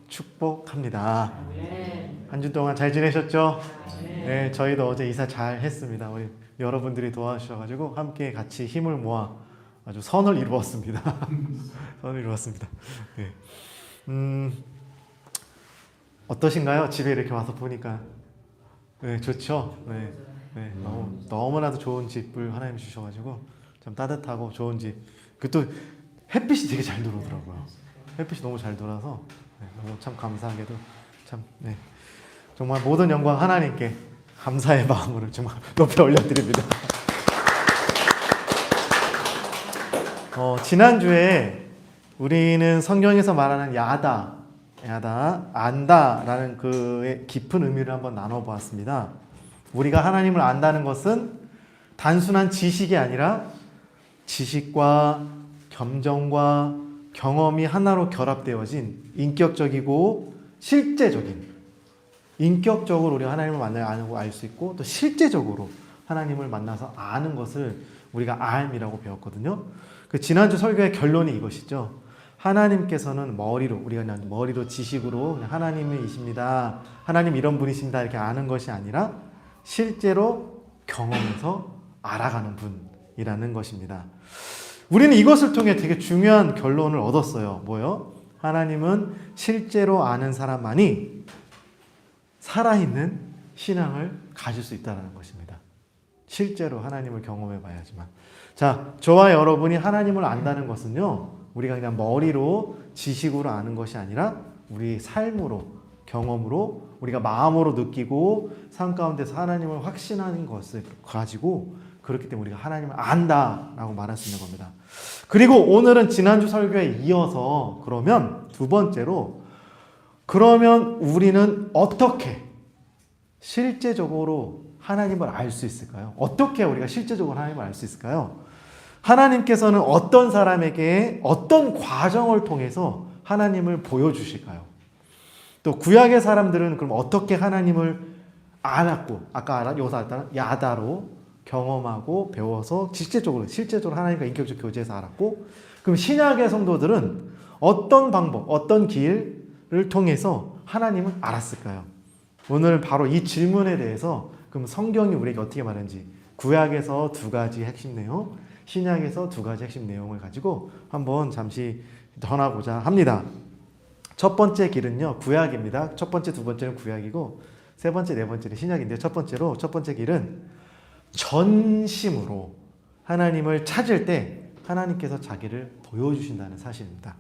축복합니다. 한 주 동안 잘 지내셨죠? 네, 저희도 어제 이사 잘 했습니다. 우리 여러분들이 도와주셔가지고 함께 같이 힘을 모아 아주 선을 이루었습니다. 선을 이루었습니다. 네. 어떠신가요? 집에 이렇게 와서 보니까. 네, 좋죠? 네. 네, 너무나도 좋은 집을 하나님 주셔가지고 참 따뜻하고 좋은 집. 그 또 햇빛이 되게 잘 들어오더라고요. 햇빛이 너무 잘 돌아서 너무 참 감사하게도 참 정말 모든 영광 하나님께 감사의 마음으로 정말 높이 올려드립니다. 지난주에 우리는 성경에서 말하는 야다, 안다라는 그의 깊은 의미를 한번 나눠보았습니다. 우리가 하나님을 안다는 것은 단순한 지식이 아니라 지식과 겸정과 경험이 하나로 결합되어진 인격적이고 실제적인, 인격적으로 우리가 하나님을 만나고 알 수 있고 또 실제적으로 하나님을 만나서 아는 것을 우리가 알미라고 배웠거든요. 그 지난주 설교의 결론이 이것이죠. 하나님께서는 머리로, 우리가 그냥 머리로 지식으로 그냥 하나님이십니다, 하나님 이런 분이십니다 이렇게 아는 것이 아니라 실제로 경험해서 알아가는 분이라는 것입니다. 우리는 이것을 통해 되게 중요한 결론을 얻었어요. 뭐요? 하나님은 실제로 아는 사람만이 살아있는 신앙을 가질 수 있다는 것입니다. 실제로 하나님을 경험해 봐야지만. 자, 저와 여러분이 하나님을 안다는 것은요, 우리가 그냥 머리로 지식으로 아는 것이 아니라 우리 삶으로, 경험으로, 우리가 마음으로 느끼고 삶 가운데서 하나님을 확신하는 것을 가지고, 그렇기 때문에 우리가 하나님을 안다라고 말할 수 있는 겁니다. 그리고 오늘은 지난주 설교에 이어서 그러면 두 번째로, 그러면 우리는 어떻게 실제적으로 하나님을 알 수 있을까요? 어떻게 우리가 실제적으로 하나님을 알 수 있을까요? 하나님께서는 어떤 사람에게 어떤 과정을 통해서 하나님을 보여주실까요? 또 구약의 사람들은 그럼 어떻게 하나님을 알았고, 아까 여기서 알았다는 야다로 경험하고 배워서 실제적으로 하나님과 인격적 교제에서 알았고, 그럼 신약의 성도들은 어떤 방법, 어떤 길을 통해서 하나님을 알았을까요? 오늘 바로 이 질문에 대해서 그럼 성경이 우리에게 어떻게 말하는지, 구약에서 두 가지 핵심 내용, 신약에서 두 가지 핵심 내용을 가지고 한번 잠시 전하고자 합니다. 첫 번째 길은요, 구약입니다. 첫 번째, 두 번째는 구약이고, 세 번째, 네 번째는 신약인데요. 첫 번째 길은 전심으로 하나님을 찾을 때 하나님께서 자기를 보여주신다는 사실입니다.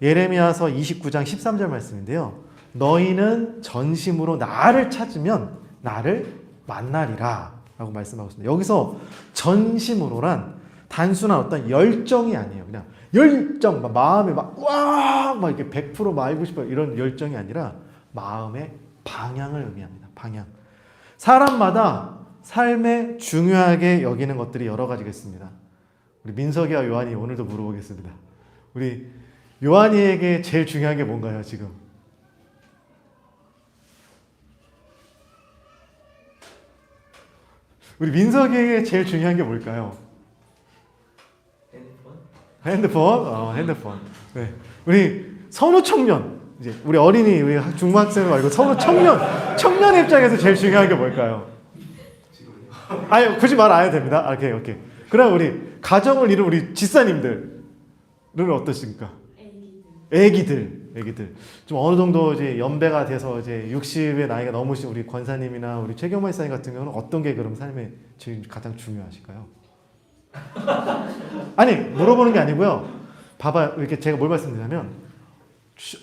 예레미야서 29장 13절 말씀인데요. 너희는 전심으로 나를 찾으면 나를 만나리라 라고 말씀하고 있습니다. 여기서 전심으로란 단순한 어떤 열정이 아니에요. 그냥 열정, 마음이 막 이렇게 100% 막 알고 싶어요 이런 열정이 아니라 마음의 방향을 의미합니다. 방향. 사람마다 삶에 중요하게 여기는 것들이 여러 가지가 있습니다. 우리 민석이와 요한이 오늘도 물어보겠습니다. 우리 요한이에게 제일 중요한 게 뭔가요, 지금? 우리 민석이에게 제일 중요한 게 뭘까요? 핸드폰. 네. 우리 선우 청년, 이제 우리 어린이, 우리 중학생 말고 선우 청년의 입장에서 제일 중요한 게 뭘까요? 아니, 굳이 말 안 해도 됩니다. 오케이. 그럼 우리 가정을 이룬 우리 집사님들은 어떠십니까? 애기들. 좀 어느 정도 이제 연배가 돼서 이제 60의 나이가 넘으신 우리 권사님이나 우리 최경만 집사님 같은 경우는 어떤 게 그럼 삶에 제일 가장 중요하실까요? 아니, 물어보는 게 아니고요. 봐봐요. 이렇게 제가 뭘 말씀드리냐면,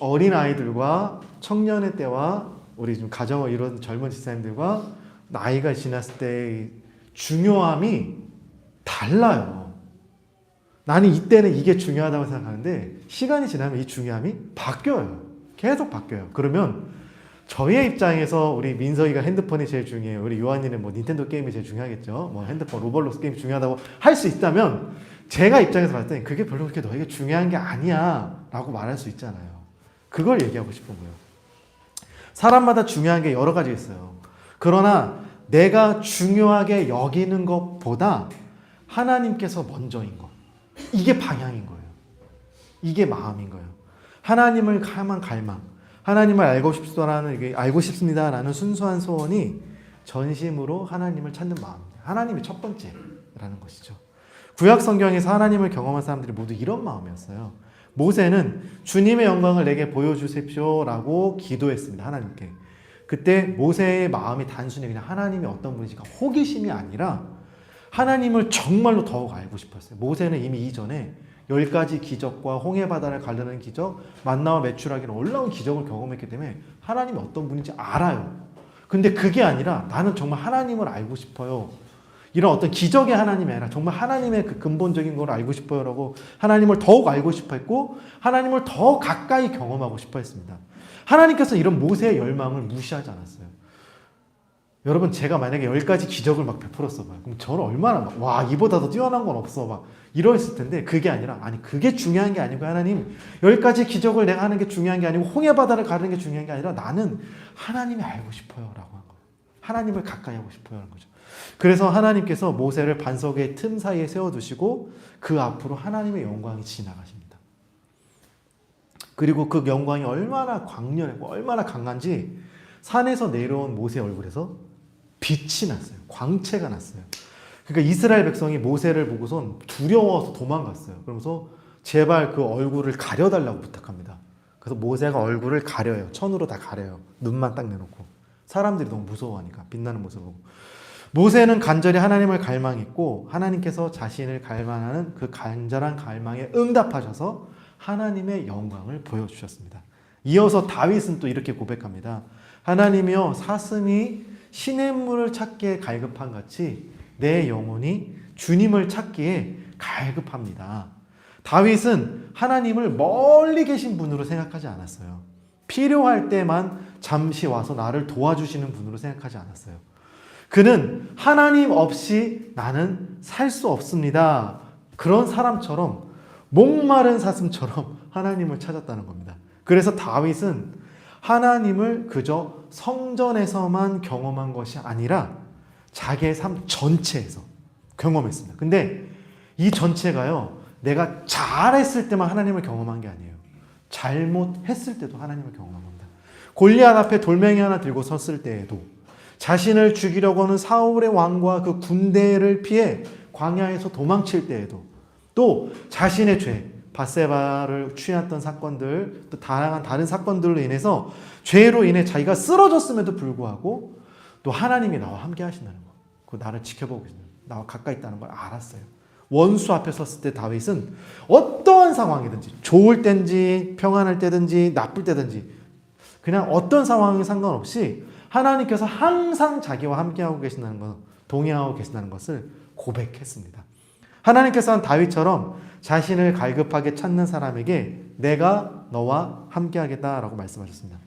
어린 아이들과 청년의 때와 우리 좀 가정을 이룬 젊은 집사님들과 나이가 지났을 때의 중요함이 달라요. 나는 이때는 이게 중요하다고 생각하는데 시간이 지나면 이 중요함이 바뀌어요. 계속 바뀌어요. 그러면 저희의 입장에서 우리 민석이가 핸드폰이 제일 중요해요. 우리 요한이는 뭐 닌텐도 게임이 제일 중요하겠죠. 뭐 핸드폰 로블록스 게임이 중요하다고 할 수 있다면, 제가 입장에서 봤을 때 그게 별로 그렇게 너에게 중요한 게 아니야 라고 말할 수 있잖아요. 그걸 얘기하고 싶은 거예요. 사람마다 중요한 게 여러 가지 있어요. 그러나 내가 중요하게 여기는 것보다 하나님께서 먼저인 것, 이게 방향인 거예요. 이게 마음인 거예요. 하나님을 향한 갈망, 하나님을 알고 싶습니다라는 순수한 소원이 전심으로 하나님을 찾는 마음입니다. 하나님이 첫 번째라는 것이죠. 구약 성경에서 하나님을 경험한 사람들이 모두 이런 마음이었어요. 모세는 주님의 영광을 내게 보여주십시오라고 기도했습니다. 하나님께. 그때 모세의 마음이 단순히 그냥 하나님이 어떤 분이신가 호기심이 아니라 하나님을 정말로 더욱 알고 싶었어요. 모세는 이미 이전에 10가지 기적과 홍해바다를 가르는 기적, 만나와 메추라기는 놀라운 기적을 경험했기 때문에 하나님이 어떤 분인지 알아요. 근데 그게 아니라 나는 정말 하나님을 알고 싶어요. 이런 어떤 기적의 하나님이 아니라 정말 하나님의 그 근본적인 걸 알고 싶어요 라고 하나님을 더욱 알고 싶어 했고 하나님을 더 가까이 경험하고 싶어 했습니다. 하나님께서 이런 모세의 열망을 무시하지 않았어요. 여러분 제가 만약에 10가지 기적을 막 베풀었어 봐요. 그럼 저는 얼마나 와 이보다 더 뛰어난 건 없어 막 이랬을 텐데 그게 아니라 아니 그게 중요한 게 아니고 하나님 10가지 기적을 내가 하는 게 중요한 게 아니고 홍해바다를 가르는 게 중요한 게 아니라 나는 하나님이 알고 싶어요 라고 한 거예요. 하나님을 가까이 하고 싶어요 하는 거죠. 그래서 하나님께서 모세를 반석의 틈 사이에 세워두시고 그 앞으로 하나님의 영광이 지나가십니다. 그리고 그 영광이 얼마나 광렬하고 얼마나 강한지 산에서 내려온 모세 얼굴에서 빛이 났어요. 광채가 났어요. 그러니까 이스라엘 백성이 모세를 보고선 두려워서 도망갔어요. 그러면서 제발 그 얼굴을 가려달라고 부탁합니다. 그래서 모세가 얼굴을 가려요. 천으로 다 가려요. 눈만 딱 내놓고. 사람들이 너무 무서워하니까 빛나는 모습을 보고. 모세는 간절히 하나님을 갈망했고 하나님께서 자신을 갈망하는 그 간절한 갈망에 응답하셔서 하나님의 영광을 보여주셨습니다. 이어서 다윗은 또 이렇게 고백합니다. 하나님이여 사슴이 시냇물을 찾기에 갈급한 같이 내 영혼이 주님을 찾기에 갈급합니다. 다윗은 하나님을 멀리 계신 분으로 생각하지 않았어요. 필요할 때만 잠시 와서 나를 도와주시는 분으로 생각하지 않았어요. 그는 하나님 없이 나는 살 수 없습니다. 그런 사람처럼 목마른 사슴처럼 하나님을 찾았다는 겁니다. 그래서 다윗은 하나님을 그저 성전에서만 경험한 것이 아니라 자기의 삶 전체에서 경험했습니다. 근데 이 전체가요, 내가 잘했을 때만 하나님을 경험한 게 아니에요. 잘못했을 때도 하나님을 경험한 겁니다. 골리앗 앞에 돌멩이 하나 들고 섰을 때에도 자신을 죽이려고 하는 사울의 왕과 그 군대를 피해 광야에서 도망칠 때에도 또 자신의 죄, 밧세바를 취했던 사건들, 또 다양한 다른 사건들로 인해서 죄로 인해 자기가 쓰러졌음에도 불구하고 또 하나님이 나와 함께 하신다는 거, 그 나를 지켜보고 계시는, 나와 가까이 있다는 걸 알았어요. 원수 앞에 섰을 때 다윗은 어떠한 상황이든지, 좋을 때든지 평안할 때든지 나쁠 때든지 그냥 어떤 상황에 상관없이 하나님께서 항상 자기와 함께하고 계신다는 것, 동행하고 계신다는 것을 고백했습니다. 하나님께서는 다윗처럼 자신을 갈급하게 찾는 사람에게 내가 너와 함께하겠다라고 말씀하셨습니다.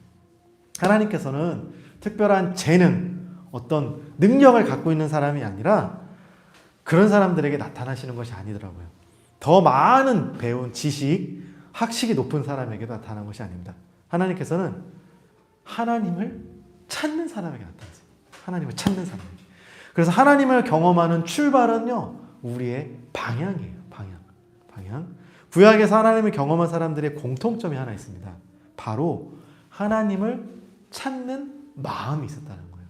하나님께서는 특별한 재능, 어떤 능력을 갖고 있는 사람이 아니라 그런 사람들에게 나타나시는 것이 아니더라고요. 더 많은 배운 지식, 학식이 높은 사람에게 나타나는 것이 아닙니다. 하나님께서는 하나님을 찾는 사람에게 나타나세요. 하나님을 찾는 사람에게. 그래서 하나님을 경험하는 출발은요, 우리의 방향이에요. 방향. 구약에서 하나님을 경험한 사람들의 공통점이 하나 있습니다. 바로 하나님을 찾는 마음이 있었다는 거예요.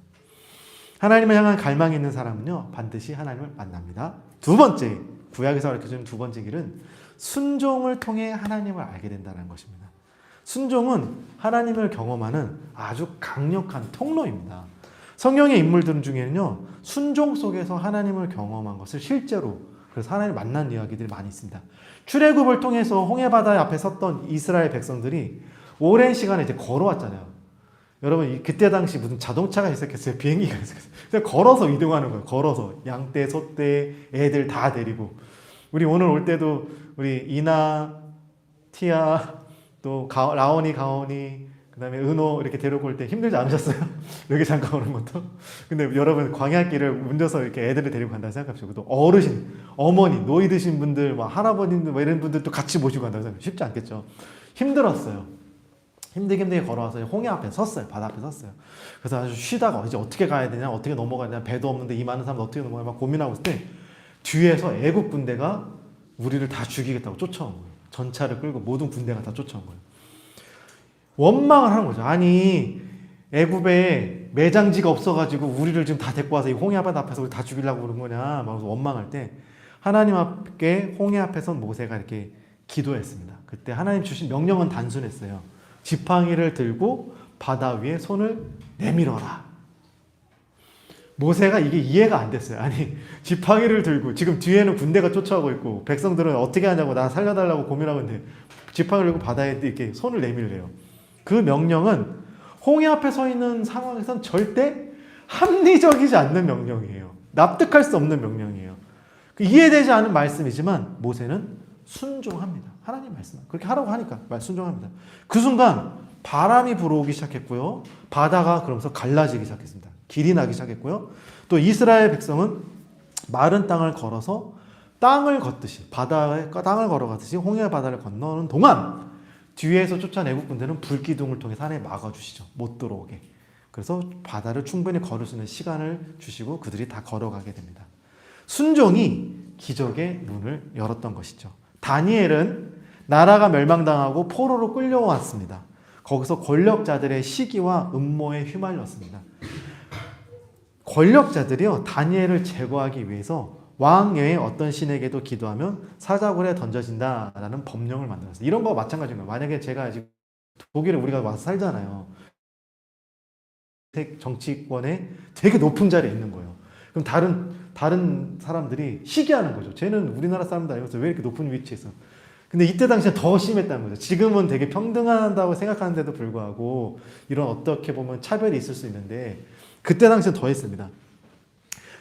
하나님을 향한 갈망이 있는 사람은요, 반드시 하나님을 만납니다. 두 번째, 구약에서 가르쳐주는 두 번째 길은 순종을 통해 하나님을 알게 된다는 것입니다. 순종은 하나님을 경험하는 아주 강력한 통로입니다. 성경의 인물들 중에는요, 순종 속에서 하나님을 경험한 것을 실제로, 그래서 하나님을 만난 이야기들이 많이 있습니다. 출애굽을 통해서 홍해바다 앞에 섰던 이스라엘 백성들이 오랜 시간을 이제 걸어왔잖아요. 여러분, 그때 당시 무슨 자동차가 있었겠어요? 비행기가 있었겠어요? 그냥 걸어서 이동하는 거예요. 걸어서. 양떼, 소떼, 애들 다 데리고. 우리 오늘 올 때도 우리 이나, 티아, 또 라온이, 가온이, 그 다음에 은호 이렇게 데리고 올 때 힘들지 않으셨어요? 여기 잠깐 오는 것도? 근데 여러분, 광야길을 운전서 이렇게 애들을 데리고 간다고 생각합시고, 또 어르신, 어머니, 노이 드신 분들, 뭐 할아버님들, 뭐 이런 분들도 같이 모시고 간다고 생각하면 쉽지 않겠죠? 힘들었어요. 힘들게 걸어와서 홍해 앞에 섰어요. 바다 앞에 섰어요. 그래서 아주 쉬다가 이제 어떻게 가야 되냐, 어떻게 넘어가야 되냐, 배도 없는데 이 많은 사람 어떻게 넘어가야 막 고민하고 있을 때 뒤에서 애국 군대가 우리를 다 죽이겠다고 쫓아온 거예요. 전차를 끌고 모든 군대가 다 쫓아온 거예요. 원망을 하는 거죠. 아니 애굽에 매장지가 없어가지고 우리를 지금 다 데리고 와서 이 홍해 바다 앞에서 우리 다 죽이려고 그런 거냐 막 원망할 때 하나님 앞에 홍해 앞에 선 모세가 이렇게 기도했습니다. 그때 하나님 주신 명령은 단순했어요. 지팡이를 들고 바다 위에 손을 내밀어라. 모세가 이게 이해가 안 됐어요. 아니 지팡이를 들고 지금 뒤에는 군대가 쫓아오고 있고 백성들은 어떻게 하냐고 나 살려달라고 고민하고 있는데 지팡이를 들고 바다에 이렇게 손을 내밀래요. 그 명령은 홍해 앞에 서 있는 상황에선 절대 합리적이지 않는 명령이에요. 납득할 수 없는 명령이에요. 이해되지 않은 말씀이지만 모세는 순종합니다. 하나님 말씀 그렇게 하라고 하니까 순종합니다. 그 순간 바람이 불어오기 시작했고요. 바다가 그러면서 갈라지기 시작했습니다. 길이 나기 시작했고요. 또 이스라엘 백성은 마른 땅을 걸어서 땅을 걷듯이 바다에 땅을 걸어가듯이 홍해 바다를 건너는 동안 뒤에서 쫓아온 애국 군대는 불기둥을 통해 산에 막아주시죠. 못 들어오게. 그래서 바다를 충분히 걸을 수 있는 시간을 주시고 그들이 다 걸어가게 됩니다. 순종이 기적의 문을 열었던 것이죠. 다니엘은 나라가 멸망당하고 포로로 끌려왔습니다. 거기서 권력자들의 시기와 음모에 휘말렸습니다. 권력자들이요 다니엘을 제거하기 위해서 왕 외에 어떤 신에게도 기도하면 사자굴에 던져진다라는 법령을 만들었어요. 이런 거 마찬가지입니다. 만약에 제가 지금 독일에 우리가 와서 살잖아요. 정치권에 되게 높은 자리에 있는 거예요. 그럼 다른 사람들이 시기하는 거죠. 쟤는 우리나라 사람도 아니면서 왜 이렇게 높은 위치에 있어? 근데 이때 당시에 더 심했다는 거죠. 지금은 되게 평등하다고 생각하는데도 불구하고 이런 어떻게 보면 차별이 있을 수 있는데 그때 당시엔 더 했습니다.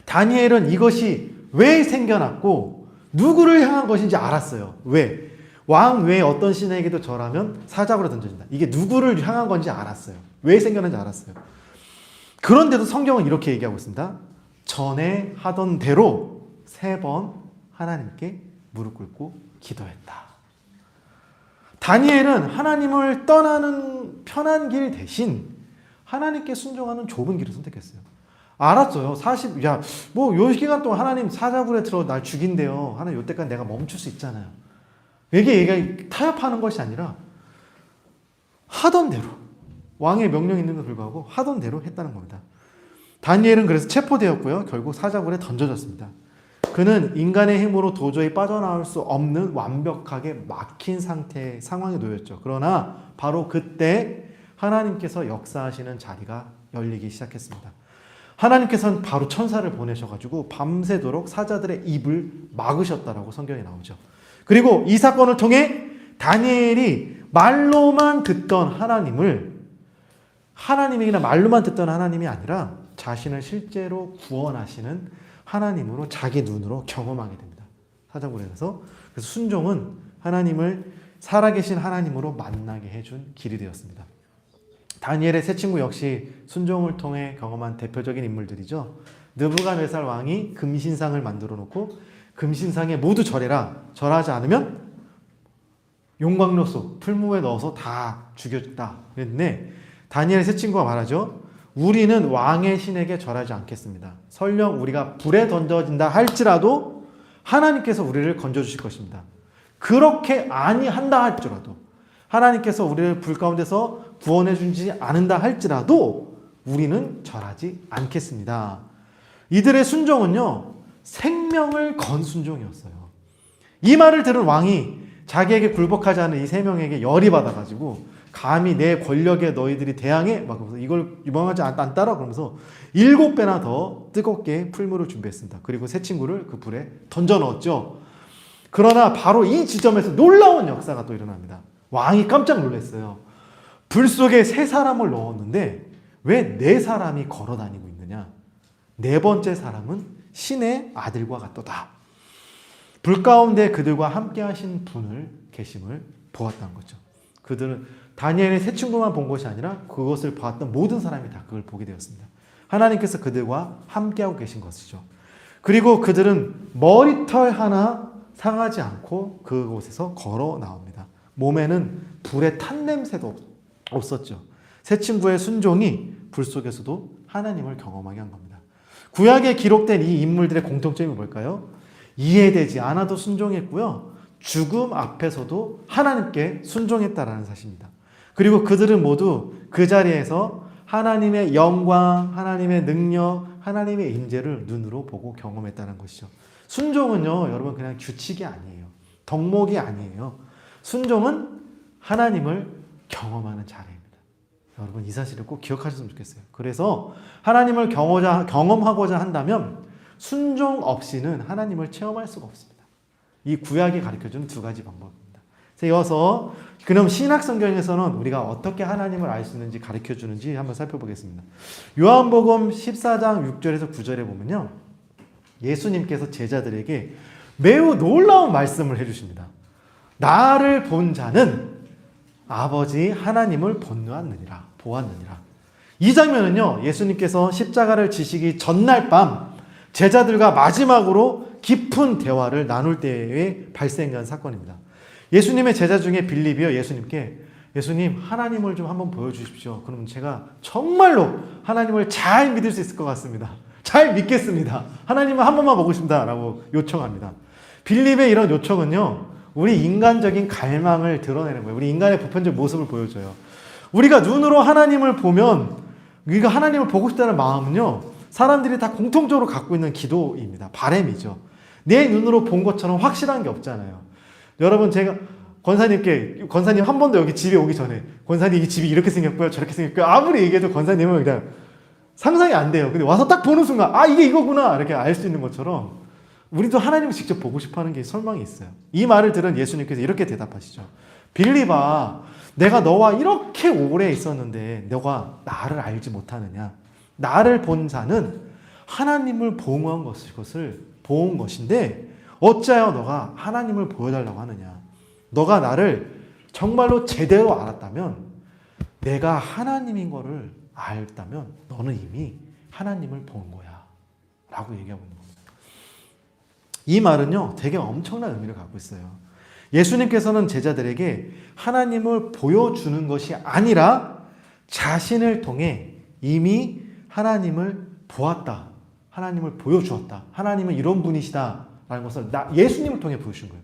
다니엘은 이것이 왜 생겨났고 누구를 향한 것인지 알았어요. 왜? 왕 외에 어떤 신에게도 절하면 사자굴에 던져진다. 이게 누구를 향한 건지 알았어요. 왜 생겨났는지 알았어요. 그런데도 성경은 이렇게 얘기하고 있습니다. 전에 하던 대로 3번 하나님께 무릎 꿇고 기도했다. 다니엘은 하나님을 떠나는 편한 길 대신 하나님께 순종하는 좁은 길을 선택했어요. 알았어요. 요 기간 동안 하나님 사자굴에 들어 날 죽인대요. 하나님 요때까지 내가 멈출 수 있잖아요. 이게 타협하는 것이 아니라 하던 대로 왕의 명령이 있는데도 불구하고 하던 대로 했다는 겁니다. 다니엘은 그래서 체포되었고요. 결국 사자굴에 던져졌습니다. 그는 인간의 힘으로 도저히 빠져나올 수 없는 완벽하게 막힌 상황에 놓였죠. 그러나 바로 그때 하나님께서 역사하시는 자리가 열리기 시작했습니다. 하나님께서는 바로 천사를 보내셔가지고 밤새도록 사자들의 입을 막으셨다라고 성경에 나오죠. 그리고 이 사건을 통해 다니엘이 말로만 듣던 하나님에게나 말로만 듣던 하나님이 아니라 자신을 실제로 구원하시는 하나님으로 자기 눈으로 경험하게 됩니다. 사자굴에서. 그래서 순종은 하나님을 살아계신 하나님으로 만나게 해준 길이 되었습니다. 다니엘의 세 친구 역시 순종을 통해 경험한 대표적인 인물들이죠. 느부갓네살 왕이 금신상을 만들어 놓고 금신상에 모두 절해라. 절하지 않으면 용광로 속 풀무에 넣어서 다 죽였다. 그랬는데 다니엘의 세 친구가 말하죠. 우리는 왕의 신에게 절하지 않겠습니다. 설령 우리가 불에 던져진다 할지라도 하나님께서 우리를 건져주실 것입니다. 그렇게 아니한다 할지라도 하나님께서 우리를 불 가운데서 구원해 주지 않는다 할지라도 우리는 절하지 않겠습니다. 이들의 순종은요, 생명을 건 순종이었어요. 이 말을 들은 왕이 자기에게 굴복하지 않은 이 3명에게 열이 받아가지고 감히 내 권력에 너희들이 대항해? 막 그러면서 이걸 유망하지 않다라 그러면서 7배나 더 뜨겁게 풀물을 준비했습니다. 그리고 세 친구를 그 불에 던져 넣었죠. 그러나 바로 이 지점에서 놀라운 역사가 또 일어납니다. 왕이 깜짝 놀랐어요. 불 속에 3사람을 넣었는데 왜 4사람이 걸어 다니고 있느냐? 4번째 사람은 신의 아들과 같도다. 불 가운데 그들과 함께 하신 분을 계심을 보았다는 거죠. 그들은 다니엘의 세 친구만 본 것이 아니라 그것을 봤던 모든 사람이 다 그걸 보게 되었습니다. 하나님께서 그들과 함께하고 계신 것이죠. 그리고 그들은 머리털 하나 상하지 않고 그곳에서 걸어 나옵니다. 몸에는 불의 탄 냄새도 없었죠. 세 친구의 순종이 불 속에서도 하나님을 경험하게 한 겁니다. 구약에 기록된 이 인물들의 공통점이 뭘까요? 이해되지 않아도 순종했고요. 죽음 앞에서도 하나님께 순종했다라는 사실입니다. 그리고 그들은 모두 그 자리에서 하나님의 영광, 하나님의 능력, 하나님의 인재를 눈으로 보고 경험했다는 것이죠. 순종은요, 여러분 그냥 규칙이 아니에요. 덕목이 아니에요. 순종은 하나님을 경험하는 자리입니다. 여러분 이 사실을 꼭 기억하셨으면 좋겠어요. 그래서 하나님을 경험하고자 한다면 순종 없이는 하나님을 체험할 수가 없습니다. 이 구약이 가르쳐주는 두 가지 방법입니다. 이어서 그럼 신약 성경에서는 우리가 어떻게 하나님을 알 수 있는지 가르쳐주는지 한번 살펴보겠습니다. 요한복음 14장 6절에서 9절에 보면요, 예수님께서 제자들에게 매우 놀라운 말씀을 해주십니다. 나를 본 자는 아버지 하나님을 보았느니라. 이 장면은요, 예수님께서 십자가를 지시기 전날 밤 제자들과 마지막으로 깊은 대화를 나눌 때에 발생한 사건입니다. 예수님의 제자 중에 빌립이요, 예수님 하나님을 좀 한번 보여주십시오. 그러면 제가 정말로 하나님을 잘 믿을 수 있을 것 같습니다. 잘 믿겠습니다. 하나님을 한 번만 보고 싶다 라고 요청합니다. 빌립의 이런 요청은요, 우리 인간적인 갈망을 드러내는 거예요. 우리 인간의 보편적 모습을 보여줘요. 우리가 눈으로 하나님을 보면, 우리가 하나님을 보고 싶다는 마음은요, 사람들이 다 공통적으로 갖고 있는 기도입니다. 바람이죠. 내 눈으로 본 것처럼 확실한 게 없잖아요. 여러분, 제가 권사님 한 번도 여기 집에 오기 전에 권사님 이 집이 이렇게 생겼고요, 저렇게 생겼고요, 아무리 얘기해도 권사님은 그냥 상상이 안 돼요. 근데 와서 딱 보는 순간 아, 이게 이거구나 이렇게 알 수 있는 것처럼 우리도 하나님을 직접 보고 싶어하는 게 설망이 있어요. 이 말을 들은 예수님께서 이렇게 대답하시죠. 빌립아, 내가 너와 이렇게 오래 있었는데 너가 나를 알지 못하느냐? 나를 본 자는 하나님을 보응한 것을 보은 것인데 어찌하여 너가 하나님을 보여달라고 하느냐? 너가 나를 정말로 제대로 알았다면, 내가 하나님인 거를 알다면 너는 이미 하나님을 본 거야 라고 얘기하고 있는 겁니다. 이 말은요, 되게 엄청난 의미를 갖고 있어요. 예수님께서는 제자들에게 하나님을 보여주는 것이 아니라 자신을 통해 이미 하나님을 보았다, 하나님을 보여주었다, 하나님은 이런 분이시다 라는 것을 예수님을 통해 보여준 거예요.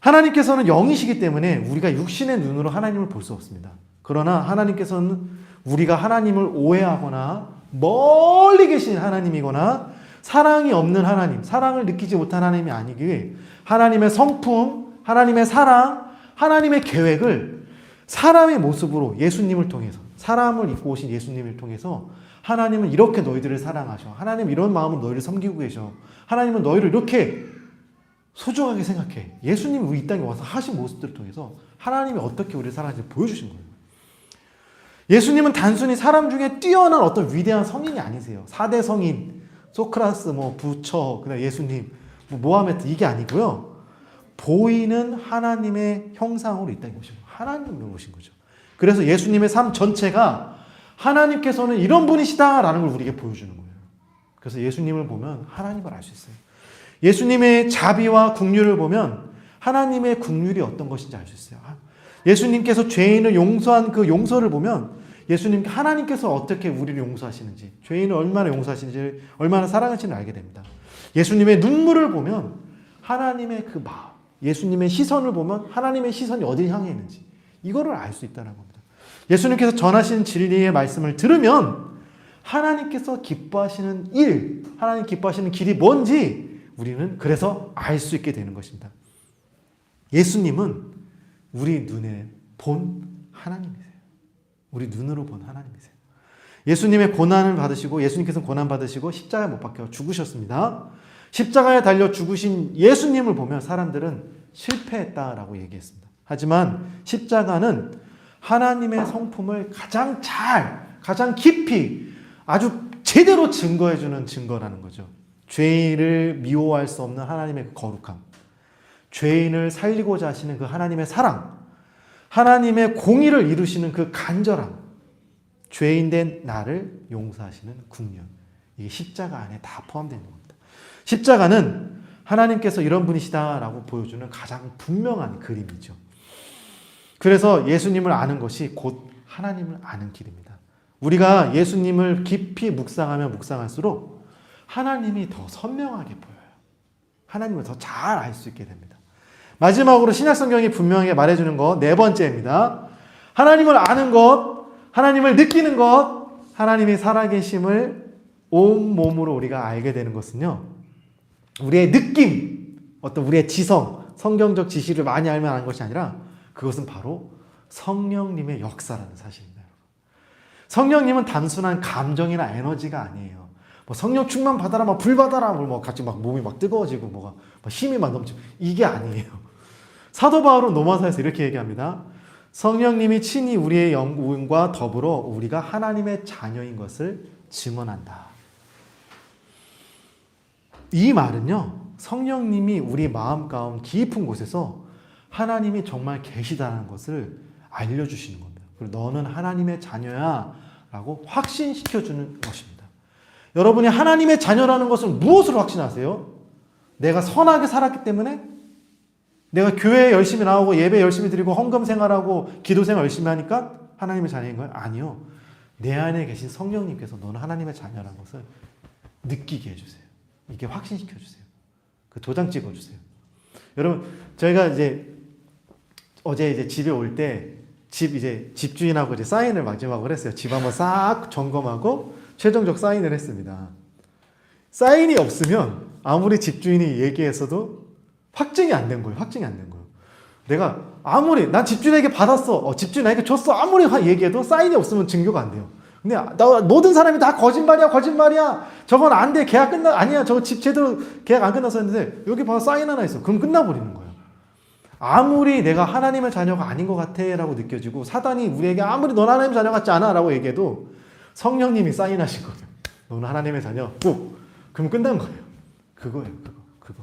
하나님께서는 영이시기 때문에 우리가 육신의 눈으로 하나님을 볼 수 없습니다. 그러나 하나님께서는 우리가 하나님을 오해하거나 멀리 계신 하나님이거나 사랑이 없는 하나님, 사랑을 느끼지 못한 하나님이 아니기에 하나님의 성품, 하나님의 사랑, 하나님의 계획을 사람의 모습으로 예수님을 통해서, 사람을 입고 오신 예수님을 통해서 하나님은 이렇게 너희들을 사랑하셔, 하나님은 이런 마음으로 너희를 섬기고 계셔, 하나님은 너희를 이렇게 소중하게 생각해. 예수님이 우리 이 땅에 와서 하신 모습들을 통해서 하나님이 어떻게 우리를 사랑하는지 보여주신 거예요. 예수님은 단순히 사람 중에 뛰어난 어떤 위대한 성인이 아니세요. 4대 성인, 소크라스, 부처, 그다음 예수님, 모하메드, 이게 아니고요. 보이는 하나님의 형상으로 이 땅에 오신 거예요. 하나님으로 오신 거죠. 그래서 예수님의 삶 전체가 하나님께서는 이런 분이시다라는 걸 우리에게 보여주는 거예요. 그래서 예수님을 보면 하나님을 알 수 있어요. 예수님의 자비와 긍휼을 보면 하나님의 긍휼이 어떤 것인지 알 수 있어요. 예수님께서 죄인을 용서한 그 용서를 보면 하나님께서 어떻게 우리를 용서하시는지, 죄인을 얼마나 용서하시는지, 얼마나 사랑하시는지 알게 됩니다. 예수님의 눈물을 보면 하나님의 그 마음, 예수님의 시선을 보면 하나님의 시선이 어디를 향해 있는지, 이거를 알 수 있다는 겁니다. 예수님께서 전하신 진리의 말씀을 들으면 하나님께서 기뻐하시는 일, 하나님 기뻐하시는 길이 뭔지 우리는 그래서 알 수 있게 되는 것입니다. 예수님은 우리 눈에 본 하나님이세요. 우리 눈으로 본 하나님이세요. 예수님의 고난을 받으시고, 예수님께서는 고난 받으시고 십자가에 못 박혀 죽으셨습니다. 십자가에 달려 죽으신 예수님을 보면 사람들은 실패했다라고 얘기했습니다. 하지만 십자가는 하나님의 성품을 가장 깊이, 아주 제대로 증거해주는 증거라는 거죠. 죄인을 미워할 수 없는 하나님의 그 거룩함, 죄인을 살리고자 하시는 그 하나님의 사랑, 하나님의 공의를 이루시는 그 간절함, 죄인된 나를 용서하시는 긍휼, 이게 십자가 안에 다 포함되어 있는 겁니다. 십자가는 하나님께서 이런 분이시다라고 보여주는 가장 분명한 그림이죠. 그래서 예수님을 아는 것이 곧 하나님을 아는 길입니다. 우리가 예수님을 깊이 묵상하면 묵상할수록 하나님이 더 선명하게 보여요. 하나님을 더 잘 알 수 있게 됩니다. 마지막으로 신약성경이 분명하게 말해주는 거, 네 번째입니다. 하나님을 아는 것, 하나님을 느끼는 것, 하나님이 살아계심을 온몸으로 우리가 알게 되는 것은요, 우리의 느낌, 어떤 우리의 지성, 성경적 지식을 많이 알면 아는 것이 아니라 그것은 바로 성령님의 역사라는 사실입니다. 성령님은 단순한 감정이나 에너지가 아니에요. 뭐 성령 충만 받아라, 막 불 받아라, 뭐 같이 막 몸이 막 뜨거워지고 뭐가 막 힘이 막 넘치고 이게 아니에요. 사도 바울은 로마서에서 이렇게 얘기합니다. 성령님이 친히 우리의 영과 더불어 우리가 하나님의 자녀인 것을 증언한다. 이 말은요, 성령님이 우리 마음 가운 깊은 곳에서 하나님이 정말 계시다는 것을 알려주시는 겁니다. 그리고 너는 하나님의 자녀야 라고 확신시켜주는 것입니다. 여러분이 하나님의 자녀라는 것을 무엇으로 확신하세요? 내가 선하게 살았기 때문에? 내가 교회에 열심히 나오고 예배 열심히 드리고 헌금 생활하고 기도 생활 열심히 하니까 하나님의 자녀인 거예요? 아니요. 내 안에 계신 성령님께서 너는 하나님의 자녀라는 것을 느끼게 해주세요. 이게 확신시켜주세요. 그 도장 찍어주세요. 여러분, 저희가 어제 집에 올 때 집주인하고 사인을 마지막으로 했어요. 집 한번 싹 점검하고 최종적 사인을 했습니다. 사인이 없으면 아무리 집주인이 얘기했어도 확증이 안 된 거예요. 확증이 안 된 거예요. 내가 아무리 난 집주인에게 받았어, 집주인에게 줬어, 아무리 얘기해도 사인이 없으면 증거가 안 돼요. 근데 모든 사람이 다 거짓말이야. 저건 안 돼. 계약 아니야. 저거 집 제대로 계약 안 끝났어 했는데 여기 봐서 사인 하나 있어. 그럼 끝나버리는 거예요. 아무리 내가 하나님의 자녀가 아닌 것 같아 라고 느껴지고 사단이 우리에게 아무리 넌 하나님의 자녀 같지 않아 라고 얘기해도 성령님이 사인하신 거예요. 너는 하나님의 자녀. 꼭. 그럼 끝난 거예요. 그거예요. 그거.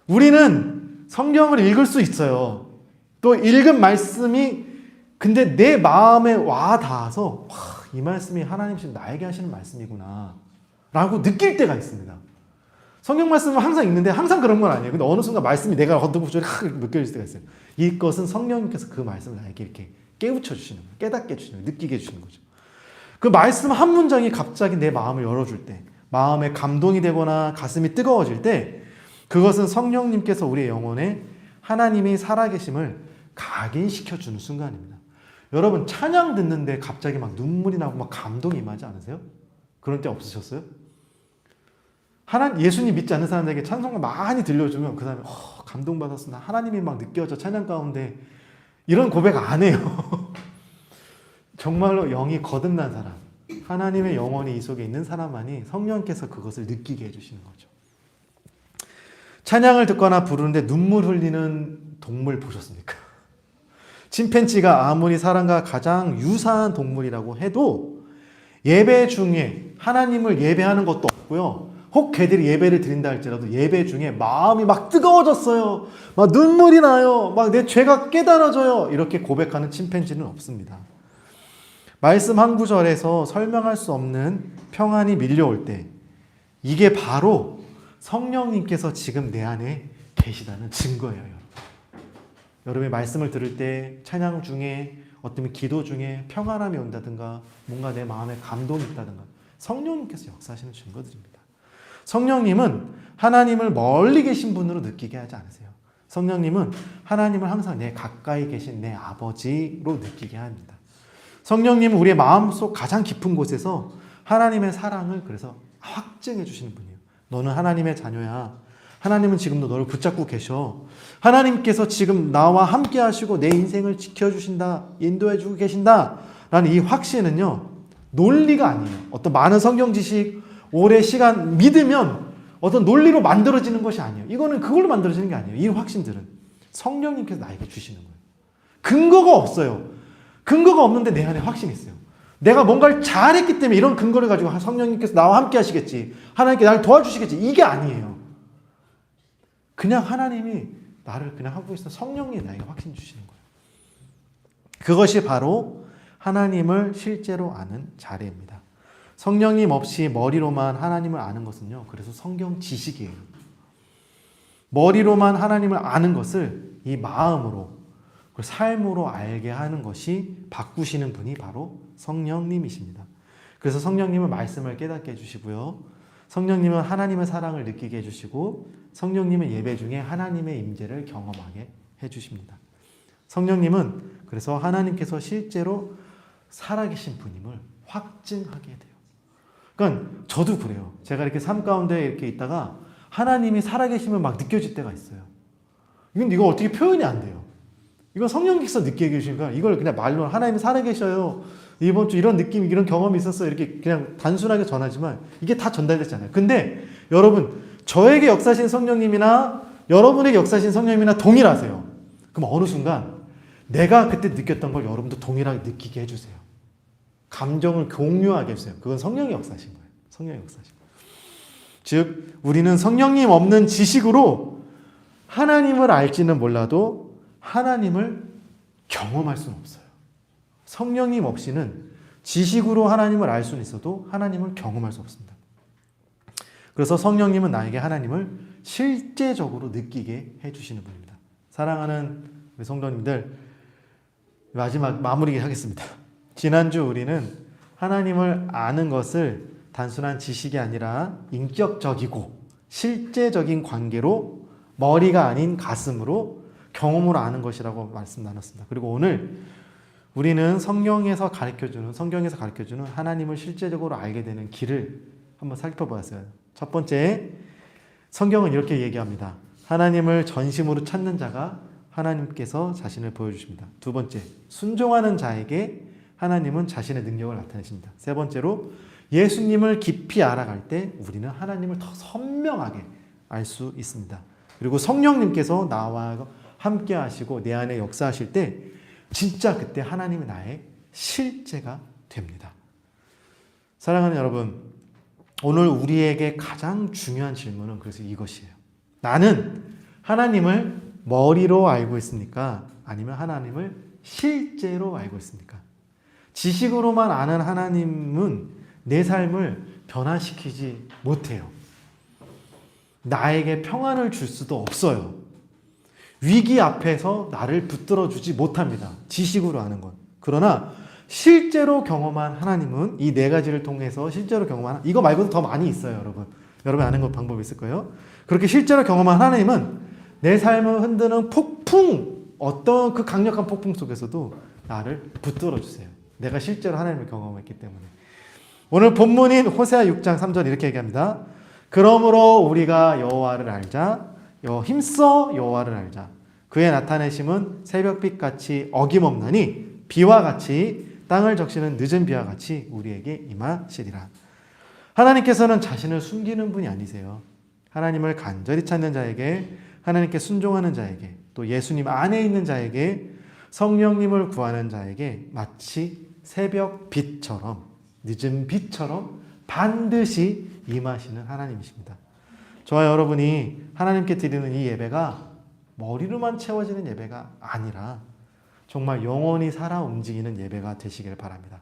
우리는 성경을 읽을 수 있어요. 또 읽은 말씀이 근데 내 마음에 와 닿아서 이 말씀이 하나님 지금 나에게 하시는 말씀이구나 라고 느낄 때가 있습니다. 성경 말씀은 항상 읽는데 항상 그런 건 아니에요. 근데 어느 순간 말씀이 내가 걷는 구절이 느껴질 때가 있어요. 이것은 성령님께서 그 말씀을 나에게 이렇게 깨우쳐 주시는 거예요. 깨닫게 해주시는 거예요. 느끼게 해주시는 거죠. 그 말씀 한 문장이 갑자기 내 마음을 열어줄 때, 마음에 감동이 되거나 가슴이 뜨거워질 때 그것은 성령님께서 우리의 영혼에 하나님이 살아계심을 각인시켜주는 순간입니다. 여러분, 찬양 듣는데 갑자기 막 눈물이 나고 막 감동이 임하지 않으세요? 그런 때 없으셨어요? 예수님 믿지 않는 사람들에게 찬송가 많이 들려주면 그 사람이 감동받았어. 나 하나님이 막 느껴져 찬양 가운데. 이런 고백 안 해요. 정말로 영이 거듭난 사람, 하나님의 영혼이 이 속에 있는 사람만이 성령께서 그것을 느끼게 해주시는 거죠. 찬양을 듣거나 부르는데 눈물 흘리는 동물 보셨습니까? 침팬지가 아무리 사람과 가장 유사한 동물이라고 해도 예배 중에 하나님을 예배하는 것도 없고요. 혹 걔들이 예배를 드린다 할지라도 예배 중에 마음이 막 뜨거워졌어요. 막 눈물이 나요. 막 내 죄가 깨달아져요. 이렇게 고백하는 침팬지는 없습니다. 말씀 한 구절에서 설명할 수 없는 평안이 밀려올 때 이게 바로 성령님께서 지금 내 안에 계시다는 증거예요. 여러분의 말씀을 들을 때 찬양 중에 어떤 기도 중에 평안함이 온다든가 뭔가 내 마음에 감동이 있다든가 성령님께서 역사하시는 증거들입니다. 성령님은 하나님을 멀리 계신 분으로 느끼게 하지 않으세요. 성령님은 하나님을 항상 내 가까이 계신 내 아버지로 느끼게 합니다. 성령님은 우리의 마음속 가장 깊은 곳에서 하나님의 사랑을 그래서 확증해 주시는 분이에요. 너는 하나님의 자녀야. 하나님은 지금도 너를 붙잡고 계셔. 하나님께서 지금 나와 함께 하시고 내 인생을 지켜주신다, 인도해 주고 계신다 라는 이 확신은요, 논리가 아니에요. 어떤 많은 성경 지식, 오래 시간 믿으면 어떤 논리로 만들어지는 것이 아니에요. 이거는 그걸로 만들어지는 게 아니에요. 이 확신들은 성령님께서 나에게 주시는 거예요. 근거가 없어요. 근거가 없는데 내 안에 확신이 있어요. 내가 뭔가를 잘했기 때문에 이런 근거를 가지고 성령님께서 나와 함께 하시겠지, 하나님께 나를 도와주시겠지, 이게 아니에요. 그냥 하나님이 나를 그냥 하고 있어. 성령이 나에게 확신 주시는 거예요. 그것이 바로 하나님을 실제로 아는 자리입니다. 성령님 없이 머리로만 하나님을 아는 것은요, 그래서 성경 지식이에요. 머리로만 하나님을 아는 것을 이 마음으로, 삶으로 알게 하는 것이 바꾸시는 분이 바로 성령님이십니다. 그래서 성령님은 말씀을 깨닫게 해주시고요. 성령님은 하나님의 사랑을 느끼게 해주시고 성령님은 예배 중에 하나님의 임재를 경험하게 해주십니다. 성령님은 그래서 하나님께서 실제로 살아계신 분임을 확증하게 돼요. 그러니까 저도 그래요. 제가 이렇게 삶 가운데 이렇게 있다가 하나님이 살아계심을 막 느껴질 때가 있어요. 이거 어떻게 표현이 안 돼요. 이건 성령께서 느끼게 계시니까 이걸 그냥 말로 하나님이 살아계셔요. 이번 주 이런 느낌, 이런 경험이 있었어요. 이렇게 그냥 단순하게 전하지만 이게 다 전달됐잖아요. 근데 여러분, 저에게 역사하신 성령님이나 여러분에게 역사하신 성령님이나 동일하세요. 그럼 어느 순간 내가 그때 느꼈던 걸 여러분도 동일하게 느끼게 해주세요. 감정을 공유하게 해주세요. 그건 성령이 역사하신 거예요. 성령이 역사하신 거예요. 즉 우리는 성령님 없는 지식으로 하나님을 알지는 몰라도 하나님을 경험할 수는 없어요. 성령님 없이는 지식으로 하나님을 알 수는 있어도 하나님을 경험할 수 없습니다. 그래서 성령님은 나에게 하나님을 실제적으로 느끼게 해주시는 분입니다. 사랑하는 우리 성도님들, 마지막 마무리 하겠습니다. 지난주 우리는 하나님을 아는 것을 단순한 지식이 아니라 인격적이고 실제적인 관계로 머리가 아닌 가슴으로 경험으로 아는 것이라고 말씀 나눴습니다. 그리고 오늘 우리는 성경에서 가르쳐주는 하나님을 실제적으로 알게 되는 길을 한번 살펴보았어요. 첫 번째, 성경은 이렇게 얘기합니다. 하나님을 전심으로 찾는 자가 하나님께서 자신을 보여주십니다. 두 번째, 순종하는 자에게 하나님은 자신의 능력을 나타내십니다. 세 번째로, 예수님을 깊이 알아갈 때 우리는 하나님을 더 선명하게 알 수 있습니다. 그리고 성령님께서 나와 함께 하시고 내 안에 역사하실 때 진짜 그때 하나님이 나의 실제가 됩니다. 사랑하는 여러분, 오늘 우리에게 가장 중요한 질문은 그래서 이것이에요. 나는 하나님을 머리로 알고 있습니까? 아니면 하나님을 실제로 알고 있습니까? 지식으로만 아는 하나님은 내 삶을 변화시키지 못해요. 나에게 평안을 줄 수도 없어요. 위기 앞에서 나를 붙들어 주지 못합니다. 지식으로 아는 건. 그러나 실제로 경험한 하나님은 이 네 가지를 통해서 실제로 경험한, 이거 말고도 더 많이 있어요, 여러분. 여러분 아는 것 방법이 있을 거예요. 그렇게 실제로 경험한 하나님은 내 삶을 흔드는 폭풍, 어떤 그 강력한 폭풍 속에서도 나를 붙들어 주세요. 내가 실제로 하나님을 경험했기 때문에. 오늘 본문인 호세아 6장 3절 이렇게 얘기합니다. 그러므로 우리가 여호와를 알자. 힘써 여호와를 알자. 그의 나타내심은 새벽빛같이 어김없나니 비와 같이 땅을 적시는 늦은 비와 같이 우리에게 임하시리라. 하나님께서는 자신을 숨기는 분이 아니세요. 하나님을 간절히 찾는 자에게, 하나님께 순종하는 자에게, 또 예수님 안에 있는 자에게, 성령님을 구하는 자에게 마치 새벽 빛처럼, 늦은 빛처럼 반드시 임하시는 하나님이십니다. 저와 여러분이 하나님께 드리는 이 예배가 머리로만 채워지는 예배가 아니라 정말 영원히 살아 움직이는 예배가 되시길 바랍니다.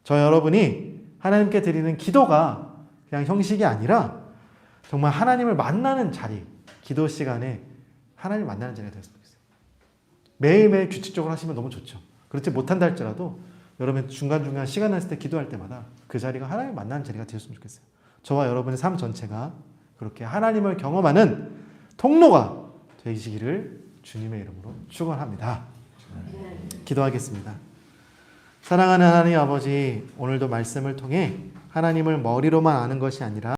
저와 여러분이 하나님께 드리는 기도가 그냥 형식이 아니라 정말 하나님을 만나는 자리, 기도 시간에 하나님을 만나는 자리가 됐으면 좋겠어요. 매일매일 규칙적으로 하시면 너무 좋죠. 그렇지 못한다 할지라도 여러분 중간중간 시간 났을 때 기도할 때마다 그 자리가 하나님을 만나는 자리가 되었으면 좋겠어요. 저와 여러분의 삶 전체가 그렇게 하나님을 경험하는 통로가 되시기를 주님의 이름으로 축원합니다. 기도하겠습니다. 사랑하는 하나님 아버지, 오늘도 말씀을 통해 하나님을 머리로만 아는 것이 아니라